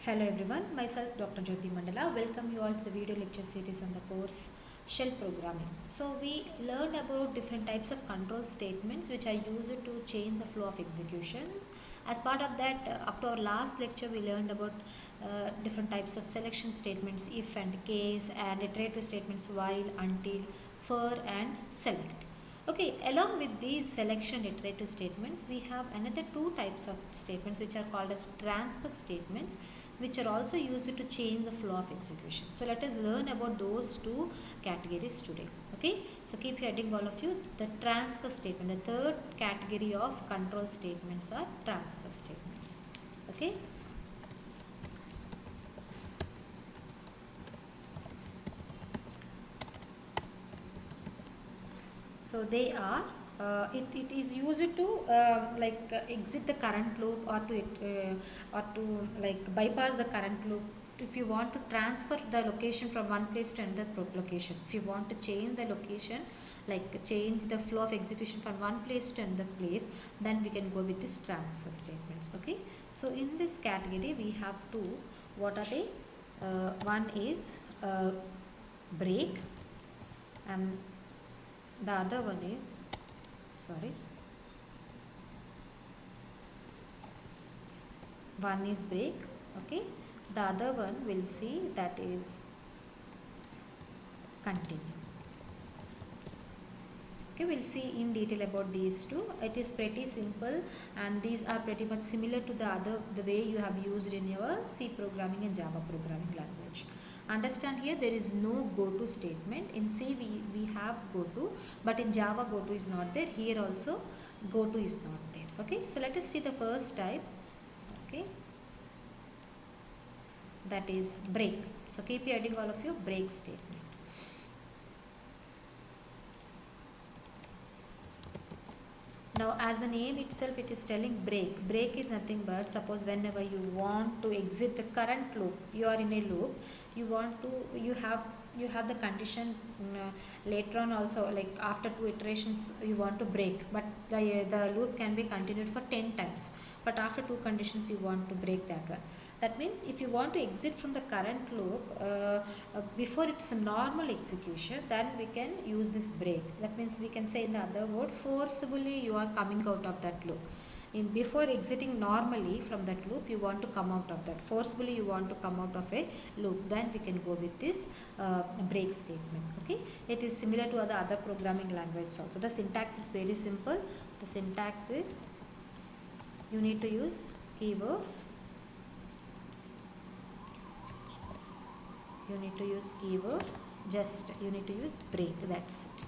Hello everyone, myself Dr. Jyoti Mandala. Welcome you all to the video lecture series on the course Shell Programming. So we learned about different types of control statements which are used to change the flow of execution. As part of that, up to our last lecture we learned about different types of selection statements, if and case, and iterative statements while, until, for and select. Okay, along with these selection iterative statements, we have another two types of statements which are called as transfer statements, which are also used to change the flow of execution. So let us learn about those two categories today. Okay, so keep heading all of you. The transfer statement, the third category of control statements are transfer statements. Okay. So they are it is used to exit the current loop or to like bypass the current loop. If you want to transfer the location from one place to another location, if you want to change the location, like change the flow of execution from one place to another place, then we can go with this transfer statements. Okay, so in this category we have two. What are they? One is break, and the other one is one is break. Okay, the other one we'll see, that is continue. Okay, we'll see in detail about these two. It is pretty simple and these are pretty much similar to the way you have used in your C programming and Java programming language. Understand, here there is no go-to statement. In C we have go-to, but in Java go-to is not there. Here also go-to is not there. Okay, so let us see the first type. Okay, that is break. So keep adding all of you, break statement. Now as the name itself, it is telling break. Break is nothing but, suppose whenever you want to exit the current loop, you are in a loop, you have the condition later on also, like after 2 iterations you want to break, but the loop can be continued for 10 times, but after 2 conditions you want to break that one. That means if you want to exit from the current loop before its normal execution, then we can use this break. That means we can say in the other word, forcibly you are coming out of that loop. Before exiting normally from that loop, you want to come out of that. Forcibly you want to come out of a loop, then we can go with this break statement. Okay, it is similar to the other programming languages also. The syntax is very simple. The syntax is, you need to use keyword, you need to use keyword, just you need to use break, that's it.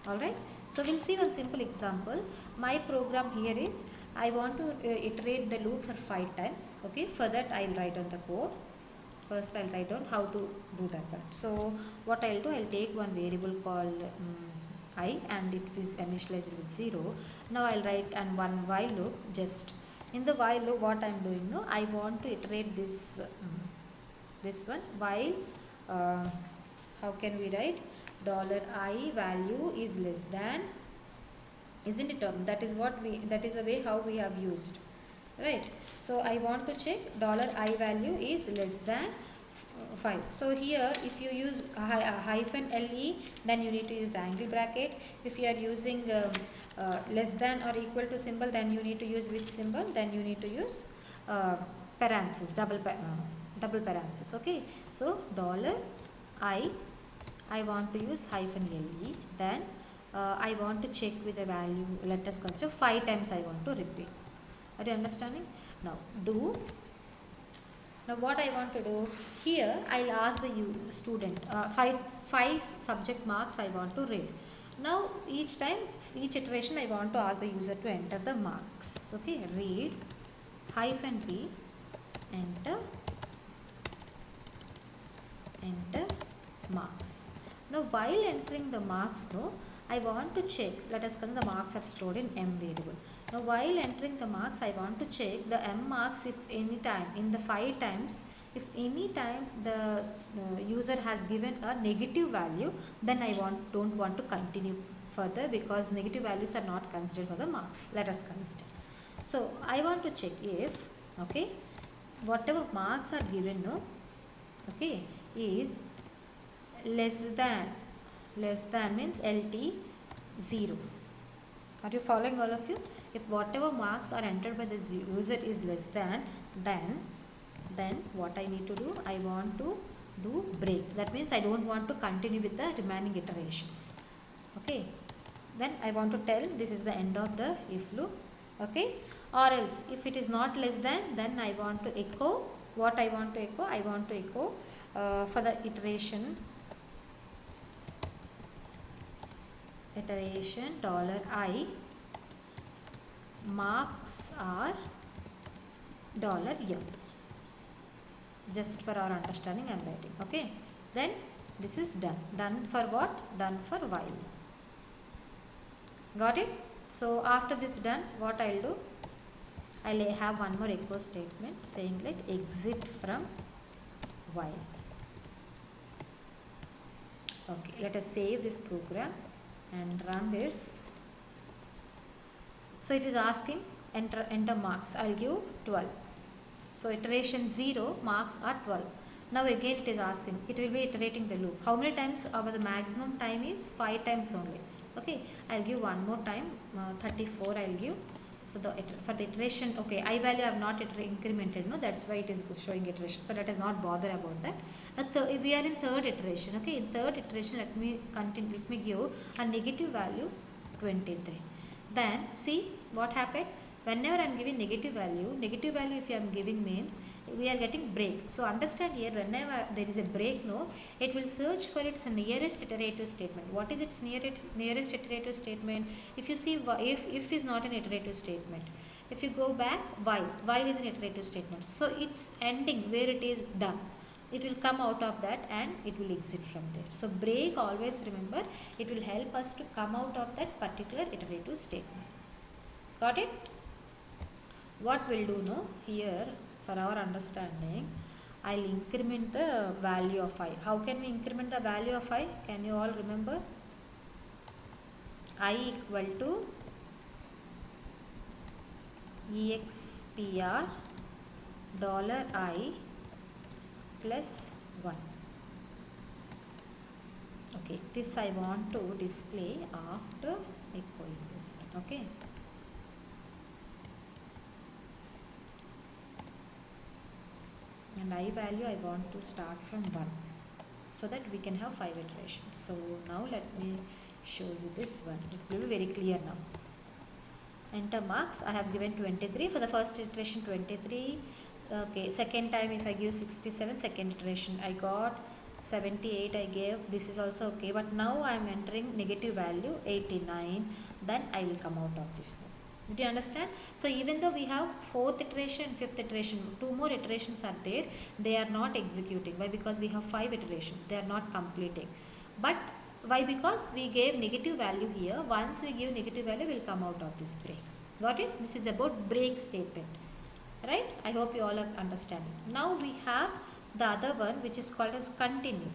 Alright, so we'll see one simple example. My program here is, I want to iterate the loop for 5 times. Okay, for that I'll write on the code. First I'll write down how to do that one. So what I'll do, I'll take one variable called I, and it is initialized with 0. Now I'll write and one while loop. Just in the while loop, what I'm doing now, I want to iterate this this one while how can we write, $I value is less than, isn't it? That is the way how we have used, right? So I want to check $I value is less than 5. So here if you use hyphen LE, then you need to use angle bracket. If you are using less than or equal to symbol, then you need to use which symbol? Then you need to use parenthesis, double parenthesis. Okay, so I want to use hyphen LE, then I want to check with a value, let us consider 5 times I want to repeat. Are you understanding? Now what I want to do here, I'll ask the student 5 subject marks I want to read. Now each iteration I want to ask the user to enter the marks. So, okay, read hyphen P, enter marks. Now while entering the marks though, I want to check, let us consider the marks are stored in M variable. Now while entering the marks, I want to check the M marks if any time, in the 5 times, if any time the user has given a negative value, then I don't want to continue further, because negative values are not considered for the marks. Let us consider. So I want to check if, okay, whatever marks are given, no, okay, is less than means LT 0. Are you following, all of you? If whatever marks are entered by the user is less than, then what I need to do, I want to do break. That means I don't want to continue with the remaining iterations. Okay, then I want to tell this is the end of the if loop. Okay, or else if it is not less than, then I want to echo what I want to echo. I want to echo for the iteration $I marks are $M. Just for our understanding I am writing. Okay, then this is done for what? Done for while. Got it? So after this done, what I'll do, I'll have one more echo statement saying let exit from while. Okay, let us save this program and run this. So it is asking enter marks. I'll give 12. So iteration 0 marks are 12. Now again it is asking, it will be iterating the loop. How many times? Our the maximum time is 5 times only. Okay, I'll give one more time, 34 I'll give. So for the iteration, okay, I value I have not incremented, no, that's why it is showing iteration. So let us not bother about that. Now we are in third iteration. Okay, in third iteration, let me continue. Let me give a negative value 23. Then see what happened. Whenever I am giving negative value if I am giving means we are getting break. So understand here, whenever there is a break, no, it will search for its nearest iterative statement. What is its nearest iterative statement? If you see, if is not an iterative statement. If you go back, while is an iterative statement. So it's ending where it is done. It will come out of that and it will exit from there. So break, always remember, it will help us to come out of that particular iterative statement. Got it? What we'll do now here, for our understanding, I'll increment the value of I. How can we increment the value of I? Can you all remember? I equal to expr $I plus 1. Okay, this I want to display after echoing this one. Okay. And I value I want to start from 1 so that we can have 5 iterations. So now let me show you this one. It will be very clear now. Enter marks. I have given 23 for the first iteration, 23. Okay, second time if I give 67, second iteration I got 78 I gave. This is also okay, but now I am entering negative value 89. Then I will come out of this now. Did you understand? So even though we have fourth iteration, fifth iteration, 2 more iterations are there, they are not executing. Why? Because we have 5 iterations, they are not completing. But why? Because we gave negative value here. Once we give negative value, we will come out of this break. Got it? This is about break statement. Right? I hope you all are understanding. Now we have the other one which is called as continue.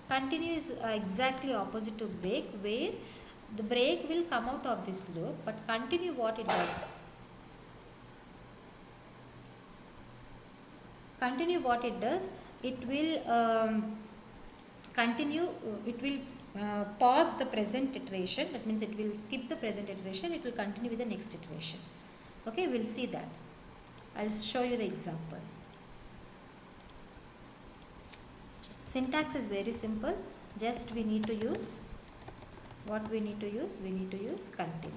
Continue is exactly opposite to break, where the break will come out of this loop, but continue what it does. Continue what it does, it will continue, it will pause the present iteration. That means it will skip the present iteration, it will continue with the next iteration. Okay, we'll see that. I'll show you the example. Syntax is very simple, just we need to use what we need to use. We need to use continue.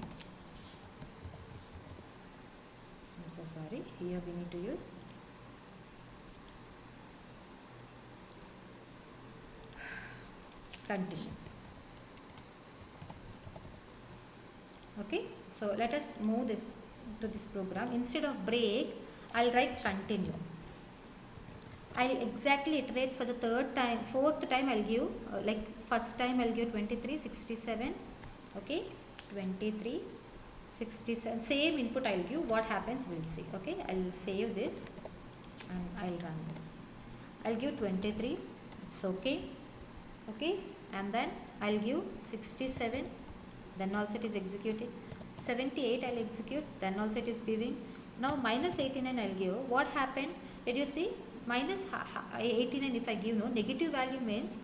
I'm so sorry, here we need to use continue. Okay, so let us move this to this program. Instead of break, I'll write continue. I'll exactly iterate for the third time, fourth time I'll give, like first time I'll give 23, 67, okay, 23, 67, same input I'll give, what happens we'll see. Okay, I'll save this and I'll run this. I'll give 23, it's okay, okay, and then I'll give 67, then also it is executing. 78 I'll execute, then also it is giving. Now minus 89 I'll give. What happened? Did you see? Minus 89 if I give no negative value means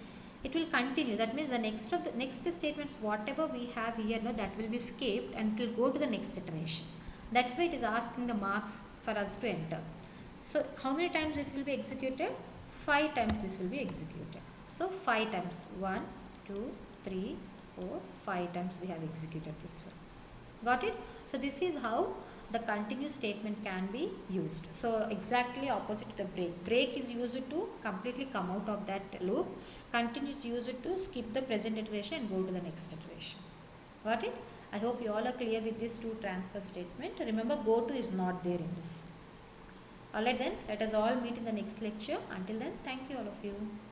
it will continue. That means the next statements whatever we have here no that will be skipped and it will go to the next iteration. That's why it is asking the marks for us to enter. So how many times this will be executed? 5 times this will be executed. So 5 times 1, 2, 3, 4, 5 times we have executed this one. Got it? So this is how the continuous statement can be used. So exactly opposite to the break. Break is used to completely come out of that loop. Continuous used to skip the present iteration and go to the next iteration. Got it? I hope you all are clear with this two transfer statement. Remember, go to is not there in this. Alright then, let us all meet in the next lecture. Until then, thank you all of you.